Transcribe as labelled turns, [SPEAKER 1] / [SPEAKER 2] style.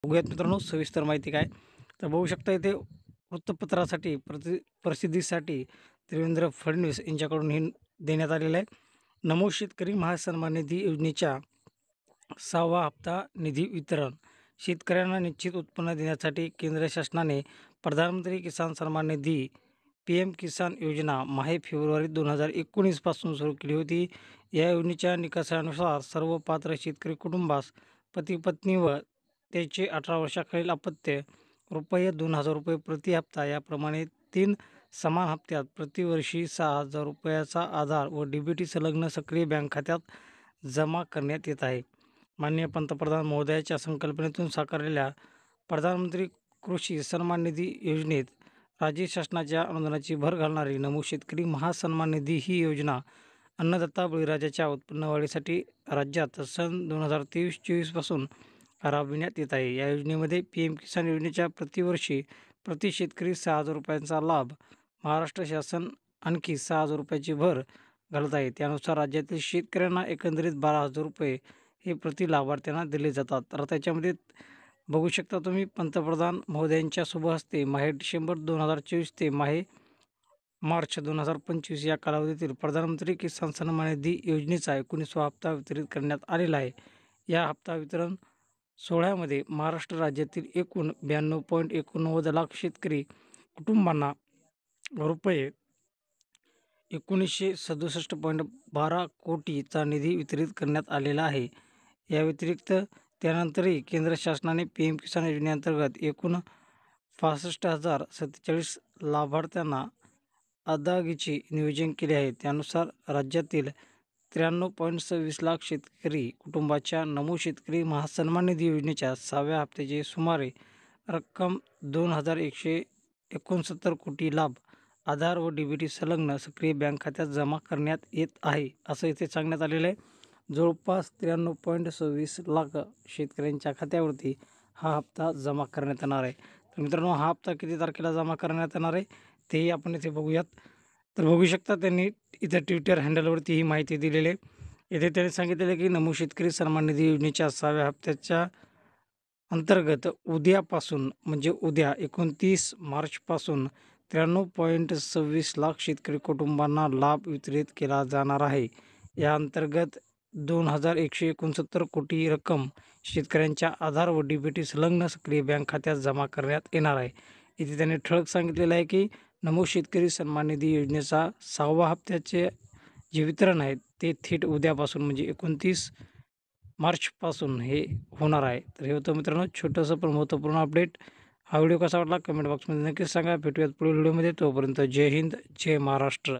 [SPEAKER 1] बघूयात मित्रांनो सविस्तर माहिती काय. तर बघू शकता इथे वृत्तपत्रासाठी प्रसिद्धीसाठी देवेंद्र फडणवीस यांच्याकडून हे देण्यात आलेलं आहे. नमो शेतकरी महासन्मान निधी योजनेच्या 6वा हप्ता निधी वितरण. शेतकऱ्यांना निश्चित उत्पन्न देण्यासाठी केंद्र शासनाने प्रधानमंत्री किसान सन्मान निधी PM किसान योजना फेब्रुवारी 2019 पासून सुरू केली होती. या योजनेच्या निकषानुसार सर्व पात्र शेतकरी कुटुंबास पती पत्नी व त्याचे 18 वर्षाखालील अपत्य ₹2,000 प्रति हप्ता याप्रमाणे 3 समान हप्त्यात प्रतिवर्षी ₹6,000 आधार व DBT संलग्न सक्रिय बँक खात्यात जमा करण्यात येत आहे. माननीय पंतप्रधान महोदयाच्या संकल्पनेतून साकारलेल्या प्रधानमंत्री कृषी सन्मान निधी योजनेत राज्य शासनाच्या अनुदानाची भर घालणारी नमो शेतकरी महासन्मान निधी ही योजना अन्नदाता बळीराजाच्या उत्पन्न वाढीसाठी राज्यात सन 2023-24 पासून राबविण्यात येत आहे. या योजनेमध्ये PM किसान योजनेच्या प्रतिवर्षी प्रति शेतकरी ₹6,000 लाभ महाराष्ट्र शासन आणखी ₹6,000 भर घालत आहे. त्यानुसार राज्यातील शेतकऱ्यांना एकंदरीत ₹12,000 हे प्रति लाभार्थ्यांना दिले जातात. तर त्याच्यामध्ये बघू शकता तुम्ही पंतप्रधान महोदयांच्या शुभ हस्ते डिसेंबर 2024 ते मार्च 2025 या कालावधीतील प्रधानमंत्री किसान सन्मान निधी योजनेचा 19वा हप्ता वितरित करण्यात आलेला आहे. या हप्ता वितरण सोहळ्यामध्ये महाराष्ट्र राज्यातील एकूण 92.89 लाख शेतकरी कुटुंबांना रुपये 1967.12 कोटीचा निधी वितरित करण्यात आलेला आहे. या व्यतिरिक्त त्यानंतरही केंद्र शासनाने PM किसान योजनेअंतर्गत एकूण 65,047 लाभार्थ्यांना अदायगीचे नियोजन केले आहे. त्यानुसार राज्यातील 93.26 लाख शेतकरी कुटुंबाच्या नमो शेतकरी महासन्मान निधी योजनेच्या 6व्या हप्त्याचे सुमारे रक्कम 2,169 कोटी लाभ आधार व DBT संलग्न सक्रिय बँक खात्यात जमा करण्यात येत आहे, असं इथे सांगण्यात आलेलं आहे. जवळपास 93.26 लाख शेतकऱ्यांच्या खात्यावरती हा हप्ता जमा करण्यात येणार आहे. तर मित्रांनो, हा हप्ता किती तारखेला जमा करण्यात येणार आहे तेही आपण इथे बघूयात. तर बघू शकता त्यांनी इथे ट्विटर हँडलवरती ही माहिती दिलेली आहे. इथे त्यांनी सांगितलेलं की नमो शेतकरी सन्मान निधी योजनेच्या 6व्या हप्त्याच्या अंतर्गत उद्यापासून म्हणजे उद्या 29 मार्चपासून 93.26 लाख शेतकरी कुटुंबांना लाभ वितरित केला जाणार आहे. या अंतर्गत 2,169 कोटी रक्कम शेतकऱ्यांच्या आधार व DBT संलग्न सक्रिय बँक खात्यात जमा करण्यात येणार आहे. इथे त्यांनी ठळक सांगितलेलं आहे की नमो शेतकरी सन्मान निधी योजनेचा 6वा हप्त्याचे जे वितरण आहे ते थेट उद्यापासून म्हणजे 29 मार्चपासून हे होणार आहे. तर हे होतं मित्रांनो छोटंसं पण महत्त्वपूर्ण अपडेट. हा व्हिडिओ कसा वाटला कमेंट बॉक्समध्ये नक्कीच सांगा. भेटूयात पुढील व्हिडिओमध्ये. तोपर्यंत जय हिंद, जय महाराष्ट्र.